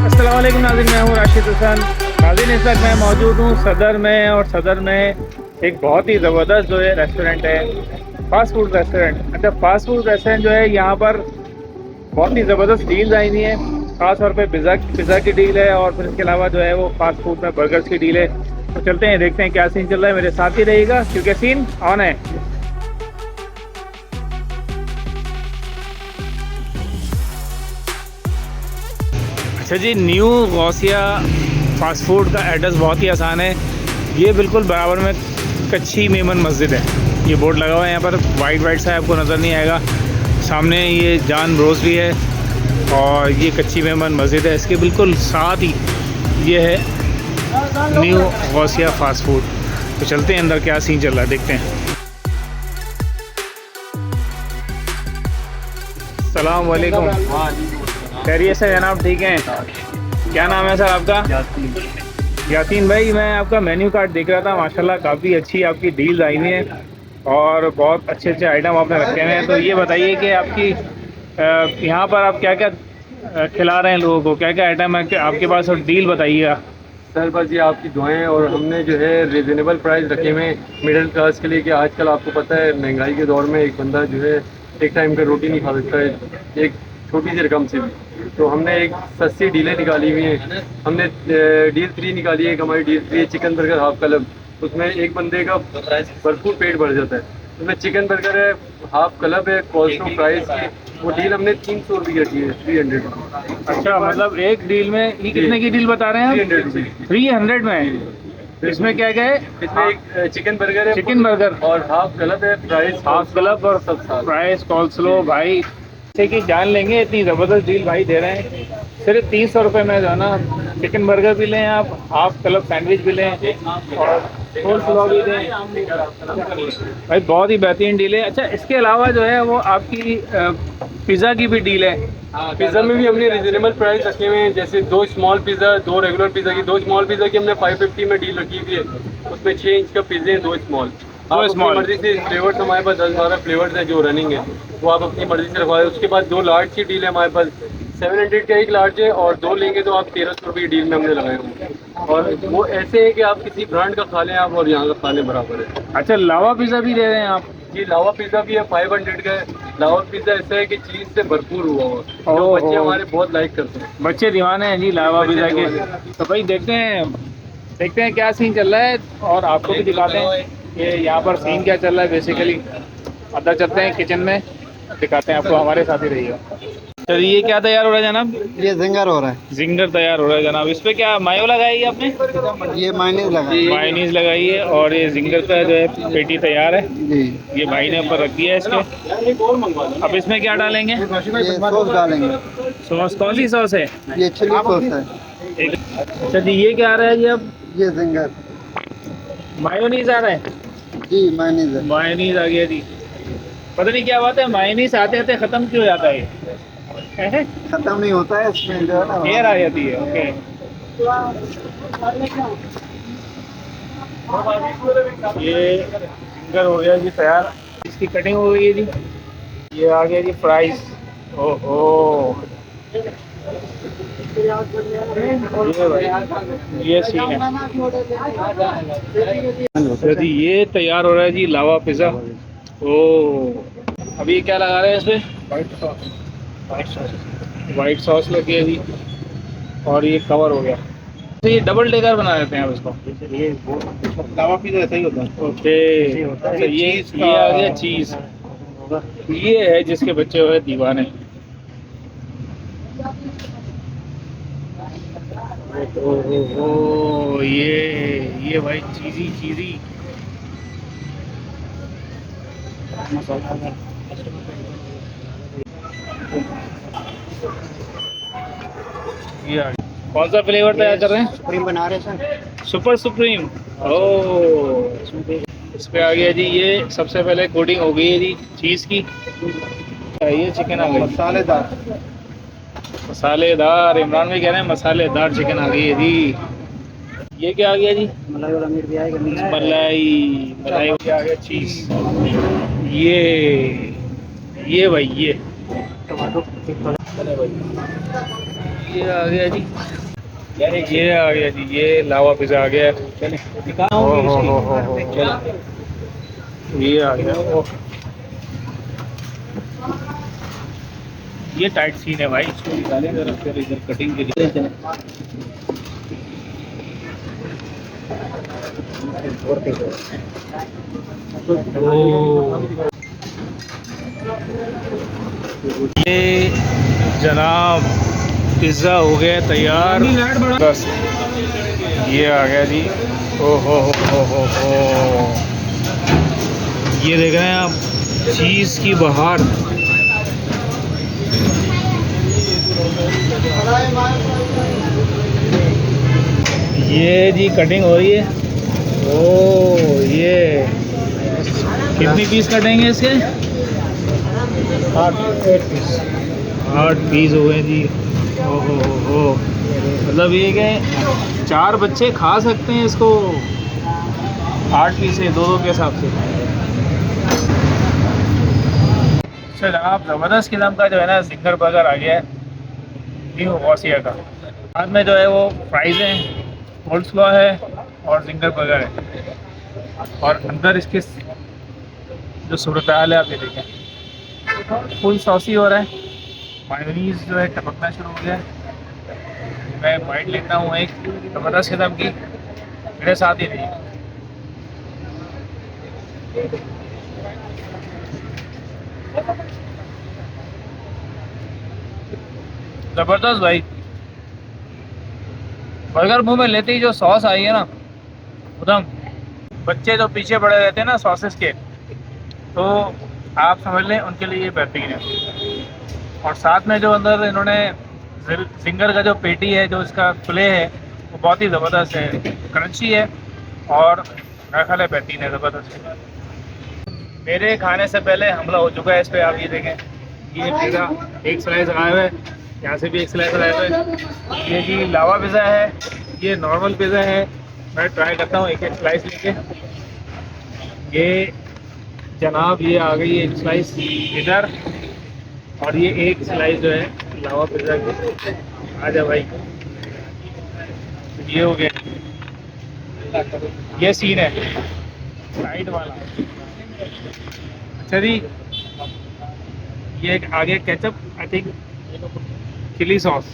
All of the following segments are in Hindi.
अस्सलाम वालेकुम नाज़रीन, मैं हूँ राशिद हसन। नाज़रीन, इस वक्त मैं मौजूद हूँ सदर में, और सदर में एक बहुत ही ज़बरदस्त जो है रेस्टोरेंट है, फ़ास्ट फूड रेस्टोरेंट। अच्छा, फ़ास्ट फूड रेस्टोरेंट जो है यहाँ पर बहुत ही ज़बरदस्त डील्स आई हुई हैं। ख़ास तौर पे पिज़्ज़ा की डील है, और फिर इसके अलावा जो है वो फ़ास्ट फूड में बर्गर्स की डील है। तो चलते हैं, देखते हैं क्या सीन चल रहा है। मेरे साथ ही रहिएगा क्योंकि सीन ऑन है। अच्छा जी, न्यू गौसिया फ़ास्ट फूड का एड्रेस बहुत ही आसान है। ये बिल्कुल बराबर में कच्ची मेमन मस्जिद है। ये बोर्ड लगा हुआ है यहाँ पर, वाइट सा आपको नज़र नहीं आएगा। सामने ये जान ब्रोस भी है, और ये कच्ची मेमन मस्जिद है। इसके बिल्कुल साथ ही ये है न्यू गौसिया फ़ास्ट फूड। तो चलते हैं अंदर, क्या सीन चल रहा है देखते हैं। अस्सलाम वालेकुम। खैरियत से जनाब? ठीक हैं। क्या नाम है सर आपका? यासीन भाई, मैं आपका मेन्यू कार्ड देख रहा था, माशाल्लाह काफ़ी अच्छी आपकी डील्स आई हुई हैं, और बहुत अच्छे अच्छे आइटम आपने रखे हुए हैं। तो ये बताइए कि आपकी यहाँ पर आप क्या क्या खिला रहे हैं लोगों को, क्या क्या आइटम है आपके पास, और डील बताइएगा। सर बस ये आपकी दुआएं, और हमने जो है रिजनेबल प्राइस रखे हुए हैं मिडिल क्लास के लिए, कि आजकल आपको पता है महंगाई के दौर में एक बंदा जो है एक टाइम का रोटी नहीं खा सकता है एक छोटी सी रकम से भी। तो हमने एक सस्ती डीलें निकाली हुई हैं। हमने डील 3 निकाली है। एक हमारी deal 3 chicken burger half club, उसमें एक बंदे का भरपूर पेट भर जाता है। उसमें चिकन बर्गर है, हाफ कलब है, कॉस्टो प्राइस की। वो डील हमने 300 रुपये की रखी है, 300। अच्छा, मतलब एक डील में ये कितने की डील बता रहे हैं आप? 300 रुपये। 300 में? इसमें क्या क्या है? इसमें एक चिकन बर्गर है, चिकन बर्गर और हाफ क्लब है, प्राइस हाफ क्लब, और सब साथ। फ्राइज कॉल्स्लो। भाई जैसे कि जान लेंगे, इतनी ज़बरदस्त डील भाई दे रहे हैं। सिर्फ 300 रुपये में जो है ना, चिकन बर्गर भी लें आप, हाफ क्लब सैंडविच भी लें, और कॉल्स्लो भी दें। भाई बहुत ही बेहतरीन डील है। अच्छा, इसके अलावा जो है वो आपकी पिज़्ज़ा की भी डील है। पिज़्ज़ा में भी हमने रिजनेबल प्राइस रखे हुए हैं, जैसे 2 स्मॉल पिज़्ज़ा, 2 रेगुलर पिज़्ज़ा की। 2 स्मॉल पिज़्ज़ा की हमने 550 में डील रखी हुई है। उसमें 6 इंच का पिज़्ज़ा है, 2 स्मॉल। आप अपनी मर्जी से फ्लेवर्स, हमारे पास 10-12 फ्लेवर्स हैं जो रनिंग है, वो आप अपनी मर्जी से रखवाएं। उसके बाद 2 लार्ज की डील है हमारे पास, 700 का एक लार्ज है, और 2 लेंगे तो आप 1300 रुपये की डील में हमने लगाए होंगे। और वो ऐसे है कि आप किसी ब्रांड का खा लें आप, और यहाँ का खा लें बराबर है। अच्छा, लावा पिज़्ज़ा भी दे रहे हैं आप? जी, लावा पिज़्ज़ा भी है, 500 का है। लावा पिज़्ज़ा ऐसा है कि चीज़ से भरपूर हुआ हुआ, जो बच्चे हमारे बहुत लाइक करते हैं। बच्चे दीवाने हैं जी लावा पिज़्ज़ा के। तो भाई देखते हैं क्या सीन चल रहा है, और आपको भी दिखाते हैं कि यहाँ पर सीन क्या चल रहा है बेसिकली। अंदर चलते हैं किचन में, दिखाते हैं आपको, हमारे साथ ही रहिएगा। तो ये क्या तैयार हो रहा है जनाब? ये जिंगर हो रहा है। जिंगर तैयार हो रहा है जनाब। इस पे क्या मायो लगाई है आपने? ये मायने लगा। मायोनीज लगाई है, और ये जिंगर का जो है पेटी तैयार है। जी, ये भाई ने ऊपर रख दिया है इसके। अब इसमें क्या डालेंगे? ये सॉस डालेंगे। सॉस कौन सी सॉस है? ये चिली सॉस है। अच्छा जी, ये क्या आ रहा है जी? अब ये जिंगर। मायोनीज आ रहा है। जी, मायनीज है। मायोनीज आ गया जी। पता नहीं क्या बात है, मायोनीज आते आते खत्म क्यों हो जाता है ये? खत्म नहीं होता है इसमें जो है ना। एयर आ जाती है। ओके, ये फिंगर हो गया जी तैयार। इसकी कटिंग हो गई है जी। ये आ गया जी फ्राइज। ओहो, ये भाई ये सीन है। अच्छा जी, ये तैयार हो रहा है जी लावा पिज़्ज़ा। ओ, अभी क्या लगा रहे हैं इस पे? वाइट सॉस लगी है जी, और ये कवर हो गया। तो ये डबल डेकर बना देते हैं अब इसको। ये लावा पिज़्ज़ा ऐसा ही होता है। ओके, अच्छा ये आ गया चीज़। ये है जिसके बच्चे हुए दीवाने। ओ ये भाई चीज़ी। ये आ गया। कौन सा फ्लेवर तैयार कर रहे हैं? सुप्रीम बना रहे हैं सर। Super supreme. ओ, इस पे आ गया जी। ये सबसे पहले कोटिंग हो गई है जी चीज़ की। ये चिकन आ गई मसालेदार। मसालेदार। इमरान भाई कह रहे हैं मसालेदार चिकन आ गई है जी। ये क्या आ गया जी? मलाई वाला मीट भी आएगा। मलाई भी आ गया। चीज़ ये भाई ये टमाटो। ये आ गया जी, ये आ गया जी, ये लावा पिज़्ज़ा आ गया है। हो ये आ गया। ये टाइट सीन है भाई, इसको निकालें जरा फिर इधर कटिंग के लिए। ये जनाब पिज़्ज़ा हो गया तैयार। बस ये आ गया जी। ओ हो। ये देख रहे हैं आप, चीज़ की बहार। ये जी कटिंग हो रही है। ओ ये कितनी पीस कटेंगे इसके? 8 पीस हो गए जी। हो मतलब ये कि 4 बच्चे खा सकते हैं इसको, 8 पीस है, 2-2 के हिसाब से। अच्छा जनाब, ज़बरदस्त किस्म का जो है ना जिंगर बर्गर आ गया है न्यू गौसिया का। बाद में जो है वो फ्राइज़ हैं, कोल्ड स्लॉ है और जिंगर बर्गर है। और अंदर इसके जो सूरत हाल है आप ये देखें, फुल सॉसी हो रहा है, मायोनीज़ जो है टपकना शुरू हो गया है। मैं बाइट लेता हूँ एक ज़बरदस्त किस्म की, मेरे साथ ही रहिए। ज़बरदस्त भाई, बर्गर मुंह में लेते ही जो सॉस आई है ना, एकदम बच्चे जो पीछे पड़े रहते हैं ना सॉसेस के, तो आप समझ लें उनके लिए ये बेहतरीन है। और साथ में जो अंदर इन्होंने जिंगर का जो पेटी है, जो इसका फिले है, वो बहुत ही ज़बरदस्त है, क्रंची है और मेरा ख्याल है बेहतरीन है, ज़बरदस्त है। मेरे खाने से पहले हमला हो चुका है इस पर। आप ये देखें, ये पिज़्ज़ा एक स्लाइस आया हुआ है, यहाँ से भी एक स्लाइस आया हुआ है। ये जी लावा पिज़्ज़ा है, ये नॉर्मल पिज़्ज़ा है। मैं ट्राई करता हूँ एक स्लाइस लेके। ये जनाब ये आ गई एक स्लाइस इधर, और ये एक स्लाइस जो है लावा पिज़्ज़ा की। आ जा भाई, ये हो गया, ये सीन है साइड वाला। अच्छा जी, ये एक आगे ketchup, I think chilli sauce,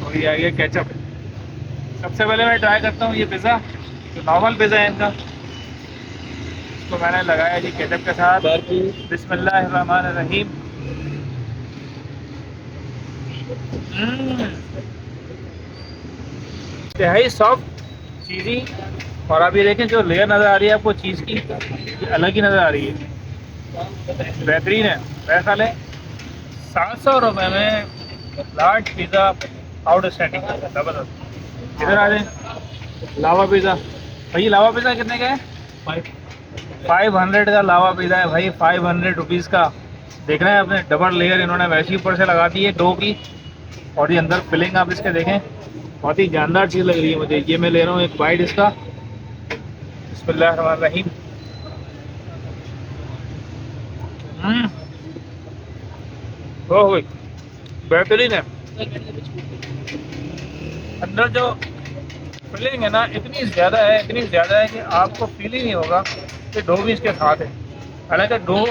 और ये आगे केचप। सबसे पहले मैं ट्राई करता हूँ ये पिज़्ज़ा, जो नॉर्मल पिज़्ज़ा है इनका, इसको मैंने लगाया जी केचप के साथ। बिस्मिल्लाहिर्रहमानिर्रहीम। इंतहाई सॉफ्ट, चीज़ी, और आप ये देखें जो लेयर नज़र आ रही है आपको चीज़ की, ये अलग ही नज़र आ रही है, बेहतरीन है। मेरा ख्याल है 700 रुपये में लार्ज पिज़्ज़ा आउटस्टैंडिंग, ज़बरदस्त। इधर आ जाए, लावा पिज़्ज़ा भाई, लावा पिज़्ज़ा कितने का है? 500 का लावा पिज़्ज़ा है भाई, 500 रुपीज़ का। देख रहे हैं आपने, डबल लेयर इन्होंने वैसे ही ऊपर से लगा दी है डो की, और ये अंदर फिलिंग आप इसके देखें, बहुत ही जानदार चीज़ लग रही है मुझे। ये मैं ले रहा हूँ एक बाइट इसका। बिस्मिल्लाहिर्रहमानिर्रहीम। ओह बेहतरीन है। अंदर जो फिलिंग है ना, इतनी ज़्यादा है कि आपको फील ही नहीं होगा कि डो भी इसके साथ है। हालांकि डो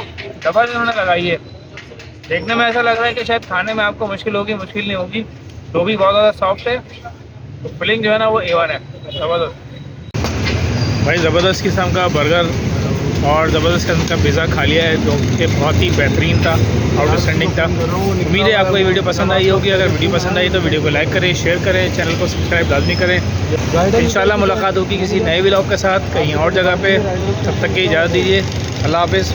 डबल इन्होंने लगाई है, देखने में ऐसा लग रहा है कि शायद खाने में आपको मुश्किल नहीं होगी। डो भी बहुत ज़्यादा सॉफ्ट है, तो फिलिंग जो है ना वो A1 है, ज़बरदस्त भाई। ज़बरदस्त किस्म का बर्गर और ज़बरदस्त किस्म का पिज़्ज़ा खा लिया है, जो कि बहुत ही बेहतरीन था, आउटस्टैंडिंग था। उम्मीद है आपको ये वीडियो पसंद आई होगी। अगर वीडियो पसंद आई तो वीडियो को लाइक करें, शेयर करें, चैनल को सब्सक्राइब लाजमी करें। इंशाल्लाह मुलाकात होगी किसी नए व्लॉग के साथ कहीं और जगह पे। तब तक की इजाज़त दीजिए, अल्लाह हाफ़िज़।